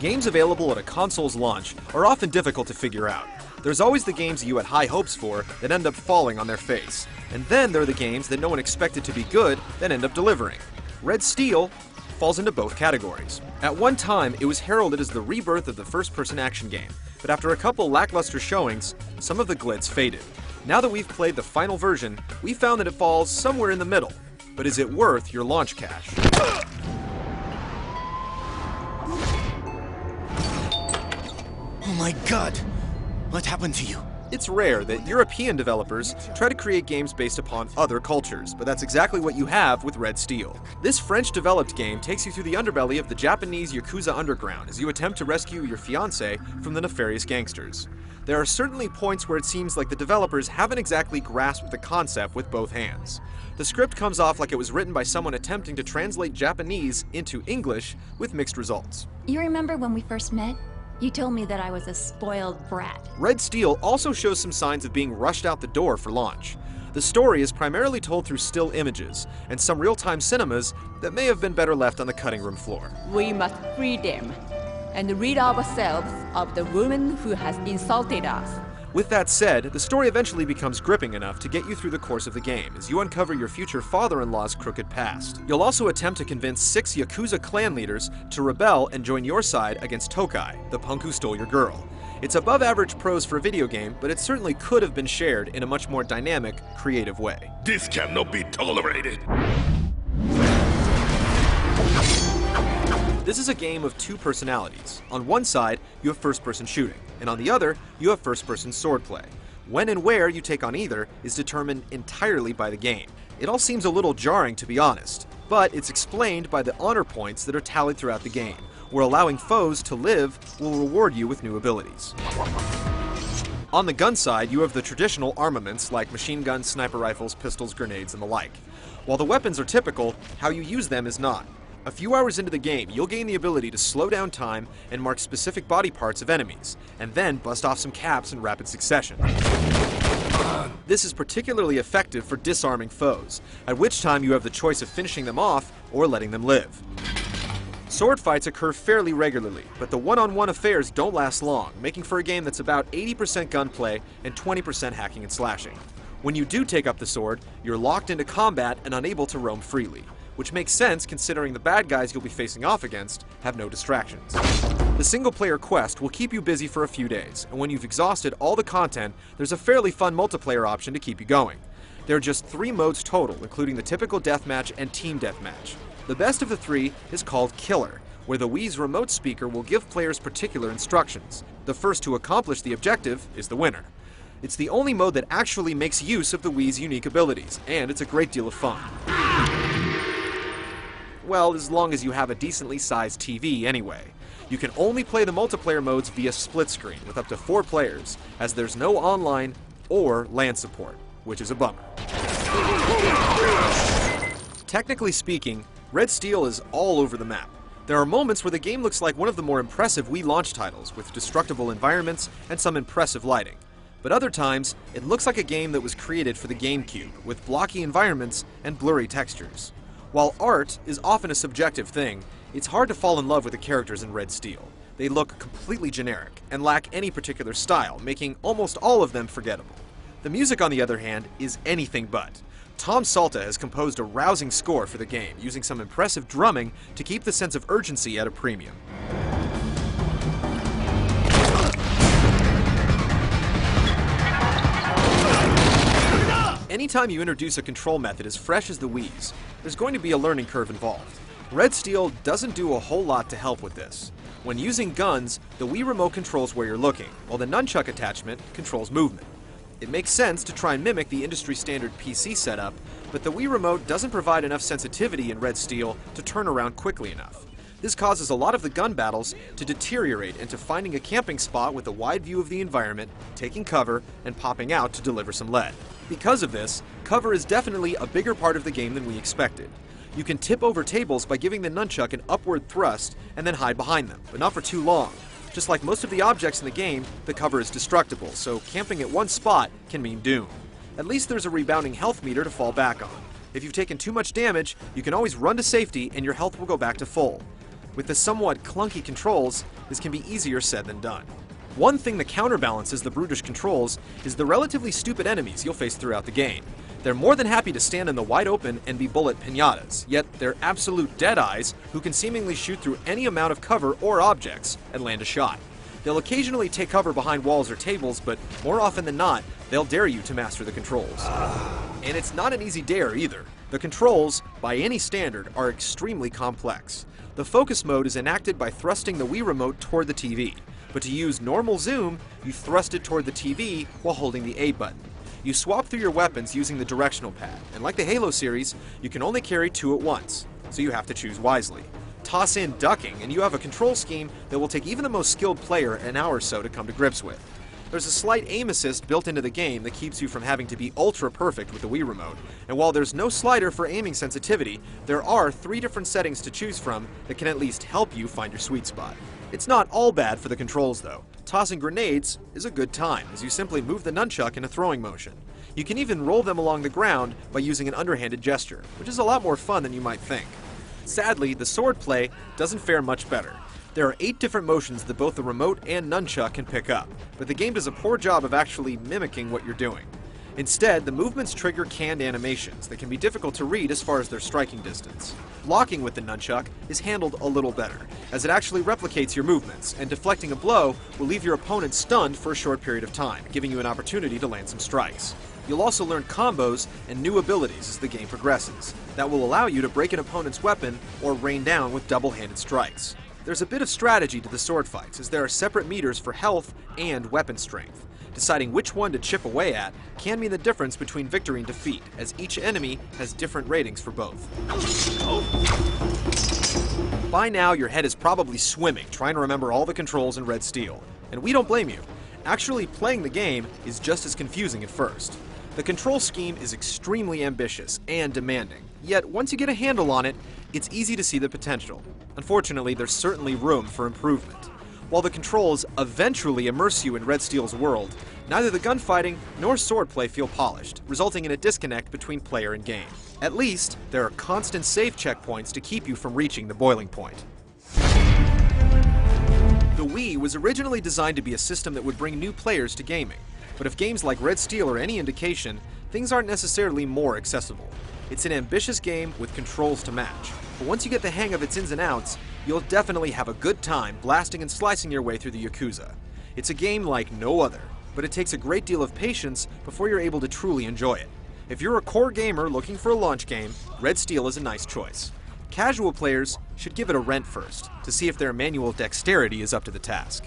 Games available at a console's launch are often difficult to figure out. There's always the games you had high hopes for that end up falling on their face. And then there are the games that no one expected to be good that end up delivering. Red Steel falls into both categories. At one time, it was heralded as the rebirth of the first-person action game, but after a couple lackluster showings, some of the glitz faded. Now that we've played the final version, we found that it falls somewhere in the middle. But is it worth your launch cash? Oh my god! What happened to you? It's rare that European developers try to create games based upon other cultures, but that's exactly what you have with Red Steel. This French-developed game takes you through the underbelly of the Japanese Yakuza underground as you attempt to rescue your fiancé from the nefarious gangsters. There are certainly points where it seems like the developers haven't exactly grasped the concept with both hands. The script comes off like it was written by someone attempting to translate Japanese into English with mixed results. You remember when we first met? You told me that I was a spoiled brat. Red Steel also shows some signs of being rushed out the door for launch. The story is primarily told through still images, and some real-time cinemas that may have been better left on the cutting room floor. We must free them and rid ourselves of the woman who has insulted us. With that said, the story eventually becomes gripping enough to get you through the course of the game as you uncover your future father-in-law's crooked past. You'll also attempt to convince 6 Yakuza clan leaders to rebel and join your side against Tokai, the punk who stole your girl. It's above average prose for a video game, but it certainly could have been shared in a much more dynamic, creative way. This cannot be tolerated. This is a game of two personalities. On one side, you have first-person shooting, and on the other, you have first-person swordplay. When and where you take on either is determined entirely by the game. It all seems a little jarring, to be honest, but it's explained by the honor points that are tallied throughout the game, where allowing foes to live will reward you with new abilities. On the gun side, you have the traditional armaments like machine guns, sniper rifles, pistols, grenades, and the like. While the weapons are typical, how you use them is not. A few hours into the game, you'll gain the ability to slow down time and mark specific body parts of enemies, and then bust off some caps in rapid succession. This is particularly effective for disarming foes, at which time you have the choice of finishing them off or letting them live. Sword fights occur fairly regularly, but the one-on-one affairs don't last long, making for a game that's about 80% gunplay and 20% hacking and slashing. When you do take up the sword, you're locked into combat and unable to roam freely, which makes sense considering the bad guys you'll be facing off against have no distractions. The single-player quest will keep you busy for a few days, and when you've exhausted all the content, there's a fairly fun multiplayer option to keep you going. There are just 3 modes total, including the typical deathmatch and team deathmatch. The best of the 3 is called Killer, where the Wii's remote speaker will give players particular instructions. The first to accomplish the objective is the winner. It's the only mode that actually makes use of the Wii's unique abilities, and it's a great deal of fun. Well, as long as you have a decently sized TV anyway. You can only play the multiplayer modes via split screen with up to 4 players, as there's no online or LAN support, which is a bummer. Technically speaking, Red Steel is all over the map. There are moments where the game looks like one of the more impressive Wii launch titles, with destructible environments and some impressive lighting. But other times, it looks like a game that was created for the GameCube, with blocky environments and blurry textures. While art is often a subjective thing, it's hard to fall in love with the characters in Red Steel. They look completely generic and lack any particular style, making almost all of them forgettable. The music, on the other hand, is anything but. Tom Salta has composed a rousing score for the game, using some impressive drumming to keep the sense of urgency at a premium. Anytime you introduce a control method as fresh as the Wii's, there's going to be a learning curve involved. Red Steel doesn't do a whole lot to help with this. When using guns, the Wii remote controls where you're looking, while the nunchuck attachment controls movement. It makes sense to try and mimic the industry-standard PC setup, but the Wii remote doesn't provide enough sensitivity in Red Steel to turn around quickly enough. This causes a lot of the gun battles to deteriorate into finding a camping spot with a wide view of the environment, taking cover, and popping out to deliver some lead. Because of this, cover is definitely a bigger part of the game than we expected. You can tip over tables by giving the nunchuck an upward thrust and then hide behind them, but not for too long. Just like most of the objects in the game, the cover is destructible, so camping at one spot can mean doom. At least there's a rebounding health meter to fall back on. If you've taken too much damage, you can always run to safety and your health will go back to full. With the somewhat clunky controls, this can be easier said than done. One thing that counterbalances the brutish controls is the relatively stupid enemies you'll face throughout the game. They're more than happy to stand in the wide open and be bullet piñatas, yet they're absolute deadeyes who can seemingly shoot through any amount of cover or objects and land a shot. They'll occasionally take cover behind walls or tables, but more often than not, they'll dare you to master the controls. And it's not an easy dare either. The controls, by any standard, are extremely complex. The focus mode is enacted by thrusting the Wii remote toward the TV, but to use normal zoom, you thrust it toward the TV while holding the A button. You swap through your weapons using the directional pad, and like the Halo series, you can only carry 2 at once, so you have to choose wisely. Toss in ducking, and you have a control scheme that will take even the most skilled player an hour or so to come to grips with. There's a slight aim assist built into the game that keeps you from having to be ultra perfect with the Wii remote, and while there's no slider for aiming sensitivity, there are 3 different settings to choose from that can at least help you find your sweet spot. It's not all bad for the controls though. Tossing grenades is a good time, as you simply move the nunchuck in a throwing motion. You can even roll them along the ground by using an underhanded gesture, which is a lot more fun than you might think. Sadly, the sword play doesn't fare much better. There are 8 different motions that both the remote and nunchuck can pick up, but the game does a poor job of actually mimicking what you're doing. Instead, the movements trigger canned animations that can be difficult to read as far as their striking distance. Blocking with the nunchuck is handled a little better, as it actually replicates your movements, and deflecting a blow will leave your opponent stunned for a short period of time, giving you an opportunity to land some strikes. You'll also learn combos and new abilities as the game progresses, that will allow you to break an opponent's weapon or rain down with double-handed strikes. There's a bit of strategy to the sword fights, as there are separate meters for health and weapon strength. Deciding which one to chip away at can mean the difference between victory and defeat, as each enemy has different ratings for both. By now, your head is probably swimming trying to remember all the controls in Red Steel, and we don't blame you. Actually, playing the game is just as confusing at first. The control scheme is extremely ambitious and demanding, yet once you get a handle on it, it's easy to see the potential. Unfortunately, there's certainly room for improvement. While the controls eventually immerse you in Red Steel's world, neither the gunfighting nor swordplay feel polished, resulting in a disconnect between player and game. At least, there are constant save checkpoints to keep you from reaching the boiling point. The Wii was originally designed to be a system that would bring new players to gaming, but if games like Red Steel are any indication, things aren't necessarily more accessible. It's an ambitious game with controls to match, but once you get the hang of its ins and outs, you'll definitely have a good time blasting and slicing your way through the Yakuza. It's a game like no other, but it takes a great deal of patience before you're able to truly enjoy it. If you're a core gamer looking for a launch game, Red Steel is a nice choice. Casual players should give it a rent first, to see if their manual dexterity is up to the task.